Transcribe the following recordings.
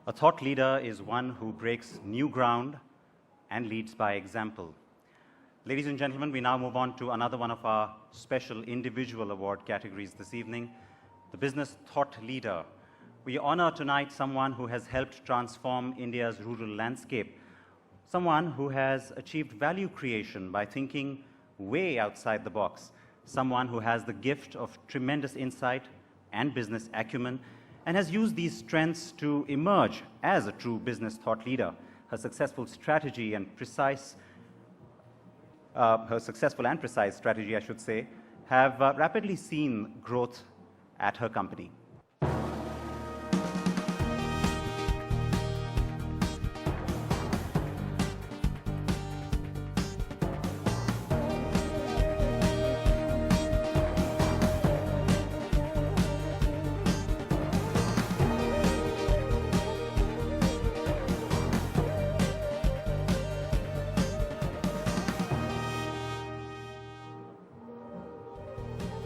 A thought leader is one who breaks new ground and leads by example. Ladies and gentlemen, we now move on to another one of our special individual award categories this evening, the Business Thought Leader. We honor tonight someone who has helped transform India's rural landscape, someone who has achieved value creation by thinking way outside the box, someone who has the gift of tremendous insight and business acumen, and has used these strengths to emerge as a true business thought leader. Her successful and precise strategy, I should say, have rapidly seen growth at her company.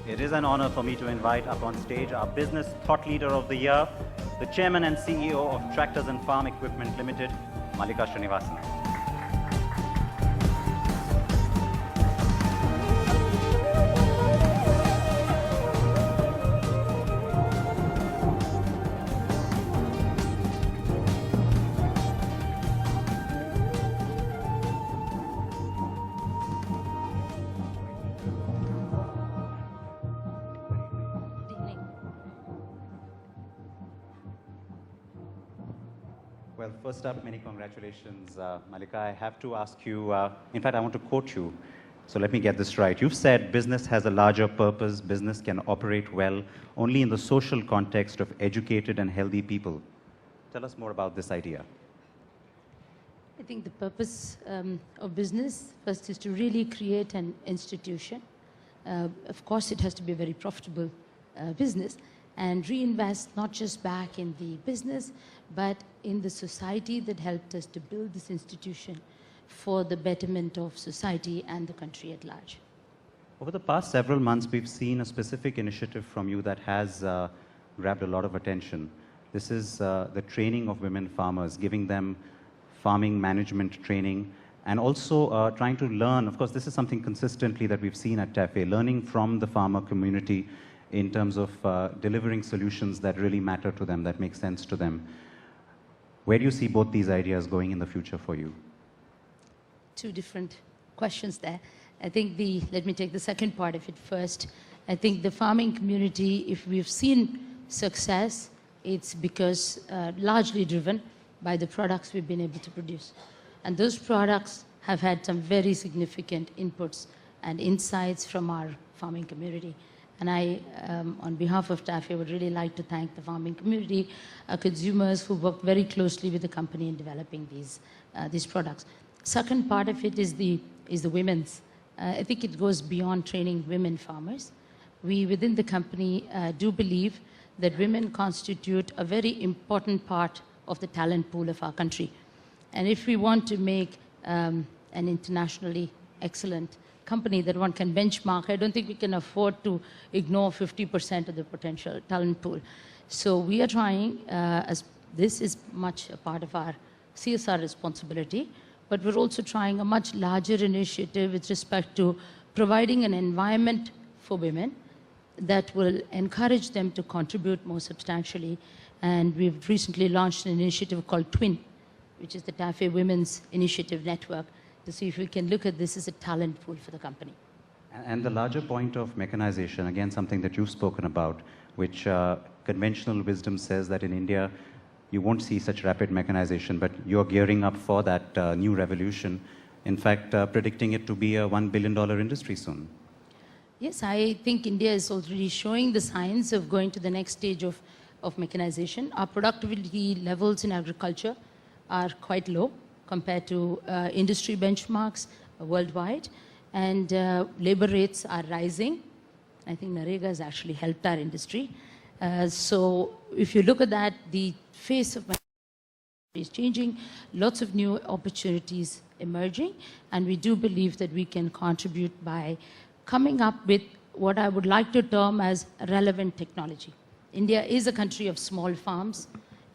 It is an honor for me to invite up on stage our Business Thought Leader of the Year, the Chairman and CEO of Tractors and Farm Equipment Limited, Mallika Srinivasan. Well, first up, many congratulations, Mallika. I have to ask you, in fact, I want to quote you, so let me get this right. You've said business has a larger purpose, business can operate well only in the social context of educated and healthy people. Tell us more about this idea. I think the purpose of business, first, is to really create an institution. Of course, it has to be a very profitable business, and reinvest not just back in the business, but in the society that helped us to build this institution for the betterment of society and the country at large. Over the past several months, we've seen a specific initiative from you that has grabbed a lot of attention. This is the training of women farmers, giving them farming management training, and also trying to learn. Of course, this is something consistently that we've seen at TAFE, learning from the farmer community in terms of delivering solutions that really matter to them, that make sense to them. Where do you see both these ideas going in the future for you? Two different questions there. I think let me take the second part of it first. I think the farming community, if we've seen success, it's because largely driven by the products we've been able to produce. And those products have had some very significant inputs and insights from our farming community. And I, on behalf of TAFE, would really like to thank the farming community, consumers who worked very closely with the company in developing these products. Second part of it is the women's. I think it goes beyond training women farmers. We, within the company, do believe that women constitute a very important part of the talent pool of our country. And if we want to make an internationally excellent company that one can benchmark, I don't think we can afford to ignore 50% of the potential talent pool. So we are trying, as this is much a part of our CSR responsibility, but we're also trying a much larger initiative with respect to providing an environment for women that will encourage them to contribute more substantially. And we've recently launched an initiative called TWIN, which is the TAFE Women's Initiative Network, to see if we can look at this as a talent pool for the company. And the larger point of mechanization, again, something that you've spoken about, which conventional wisdom says that in India, you won't see such rapid mechanization, but you're gearing up for that new revolution, in fact, predicting it to be a $1 billion industry soon. Yes, I think India is already showing the signs of going to the next stage of mechanization. Our productivity levels in agriculture are quite low compared to industry benchmarks worldwide, and labor rates are rising. I think Narega has actually helped our industry. So if you look at that, the face of mechanization is changing, lots of new opportunities emerging, and we do believe that we can contribute by coming up with what I would like to term as relevant technology. India is a country of small farms,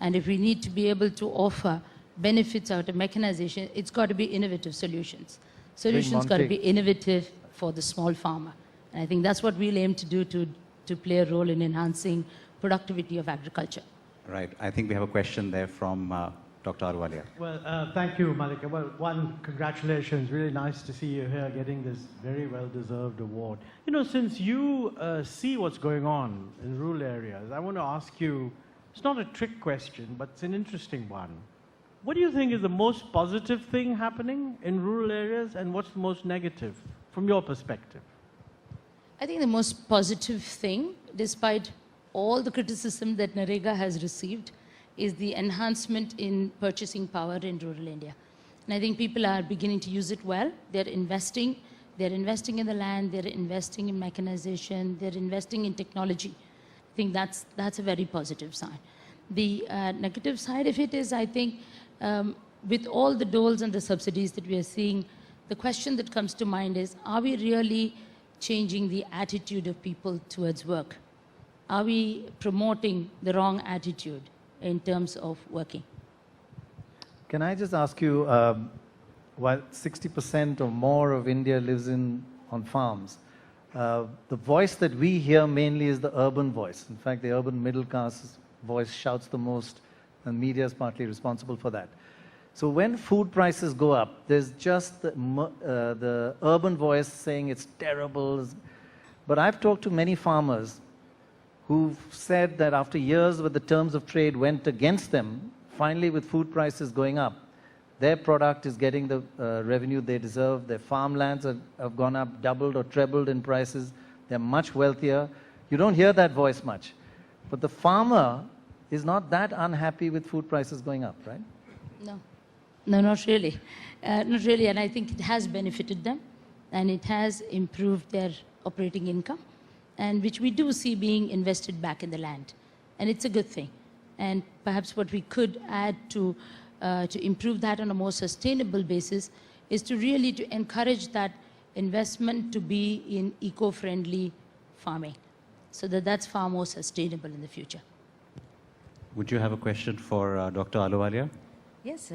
And if we need to be able to offer benefits out of mechanization, it's got to be innovative solutions. Solutions got to be innovative for the small farmer. And I think that's what we'll aim to do to play a role in enhancing productivity of agriculture. Right. I think we have a question there from Dr. Ahluwalia. Well, thank you, Mallika. Well, one, congratulations. Really nice to see you here getting this very well-deserved award. You know, since you see what's going on in rural areas, I want to ask you, it's not a trick question, but it's an interesting one. What do you think is the most positive thing happening in rural areas, and what's the most negative from your perspective? I think the most positive thing, despite all the criticism that NREGA has received, is the enhancement in purchasing power in rural India. And I think people are beginning to use it well. They're investing in the land, they're investing in mechanization, they're investing in technology. I think that's a very positive sign. The negative side of it is, I think, with all the doles and the subsidies that we are seeing, the question that comes to mind is, are we really changing the attitude of people towards work? Are we promoting the wrong attitude in terms of working? Can I just ask you, while 60% or more of India lives on farms, the voice that we hear mainly is the urban voice. In fact, the urban middle class voice shouts the most, and media is partly responsible for that. So when food prices go up, there's just the urban voice saying it's terrible. But I've talked to many farmers who've said that after years where the terms of trade went against them, finally with food prices going up, their product is getting the revenue they deserve. Their farmlands have gone up, doubled or trebled in prices. They're much wealthier. You don't hear that voice much. But the farmer is not that unhappy with food prices going up, right? No. No, not really. Not really, and I think it has benefited them, and it has improved their operating income, and which we do see being invested back in the land. And it's a good thing. And perhaps what we could add to improve that on a more sustainable basis is to really to encourage that investment to be in eco-friendly farming, so that that's far more sustainable in the future. Would you have a question for Dr. Ahluwalia? Yes,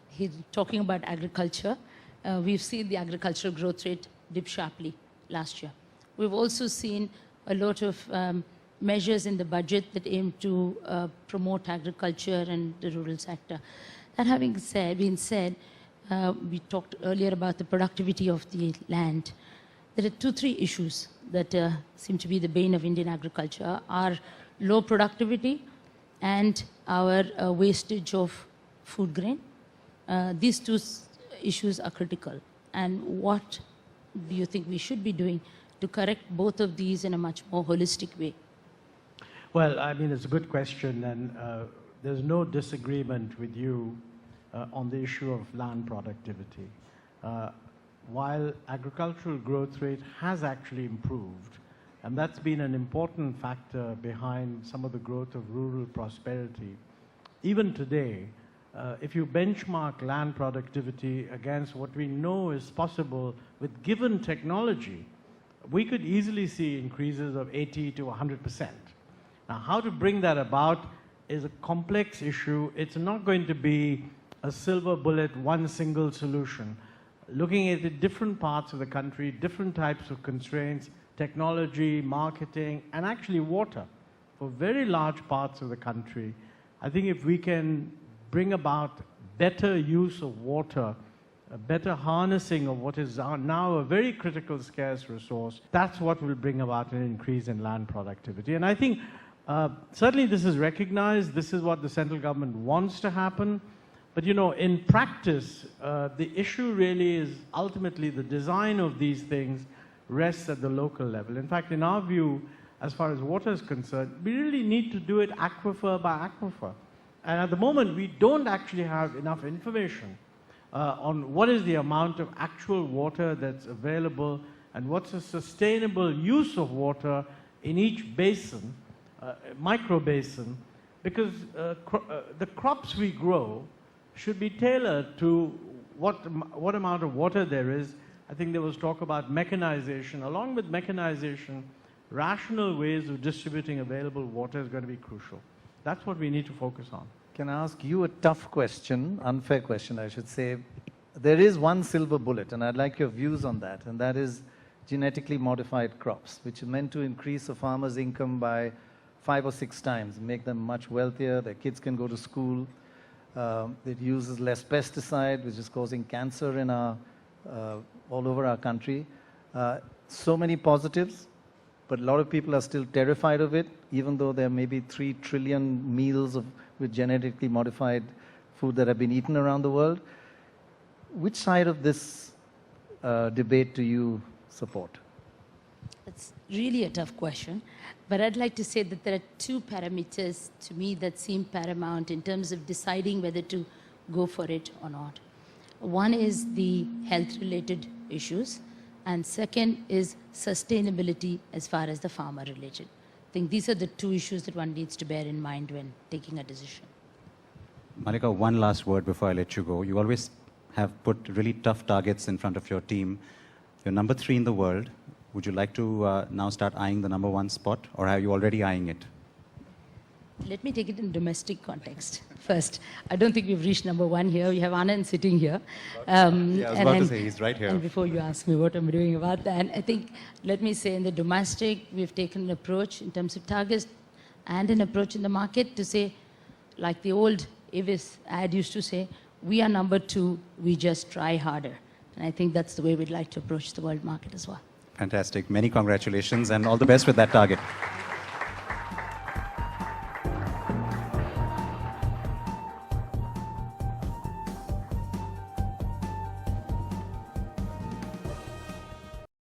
he's talking about agriculture. We've seen the agricultural growth rate dip sharply last year. We've also seen a lot of measures in the budget that aim to promote agriculture and the rural sector. That having been said, we talked earlier about the productivity of the land. There are 2-3 issues that seem to be the bane of Indian agriculture: our low productivity and our wastage of food grain. These 2 issues are critical. And what do you think we should be doing to correct both of these in a much more holistic way? Well, I mean, it's a good question, and there's no disagreement with you on the issue of land productivity. While agricultural growth rate has actually improved, and that's been an important factor behind some of the growth of rural prosperity, even today, if you benchmark land productivity against what we know is possible with given technology, we could easily see increases of 80 to 100%. Now, how to bring that about is a complex issue. It's not going to be a silver bullet, one single solution. Looking at the different parts of the country, different types of constraints, technology, marketing, and actually water. For very large parts of the country, I think if we can bring about better use of water, a better harnessing of what is now a very critical scarce resource, that's what will bring about an increase in land productivity. And I think certainly this is recognized, this is what the central government wants to happen, but you know, in practice, the issue really is ultimately the design of these things rests at the local level. In fact, in our view, as far as water is concerned, we really need to do it aquifer by aquifer. And at the moment, we don't actually have enough information on what is the amount of actual water that's available and what's a sustainable use of water in each basin, micro basin, because the crops we grow should be tailored to what amount of water there is. I think there was talk about mechanization. Along with mechanization, rational ways of distributing available water is going to be crucial. That's what we need to focus on. Can I ask you a tough question, unfair question, I should say? There is one silver bullet, and I'd like your views on that, and that is genetically modified crops, which are meant to increase a farmer's income by 5 or 6 times, make them much wealthier, their kids can go to school. It uses less pesticide, which is causing cancer in all over our country. So many positives, but a lot of people are still terrified of it, even though there may be 3 trillion meals with genetically modified food that have been eaten around the world. Which side of this debate do you support? It's really a tough question, but I'd like to say that there are 2 parameters to me that seem paramount in terms of deciding whether to go for it or not. One is the health-related issues, and second is sustainability as far as the farmer-related. I think these are the 2 issues that one needs to bear in mind when taking a decision. Mallika, one last word before I let you go. You always have put really tough targets in front of your team. You're number 3 in the world. Would you like to now start eyeing the number 1 spot, or are you already eyeing it? Let me take it in domestic context first. I don't think we've reached number 1 here. We have Anand sitting here. I was about to say, he's right here. And before you ask me what I'm doing about that, I think, let me say in the domestic, we've taken an approach in terms of targets and an approach in the market to say, like the old Avis ad used to say, we are number 2, we just try harder. And I think that's the way we'd like to approach the world market as well. Fantastic. Many congratulations and all the best with that target.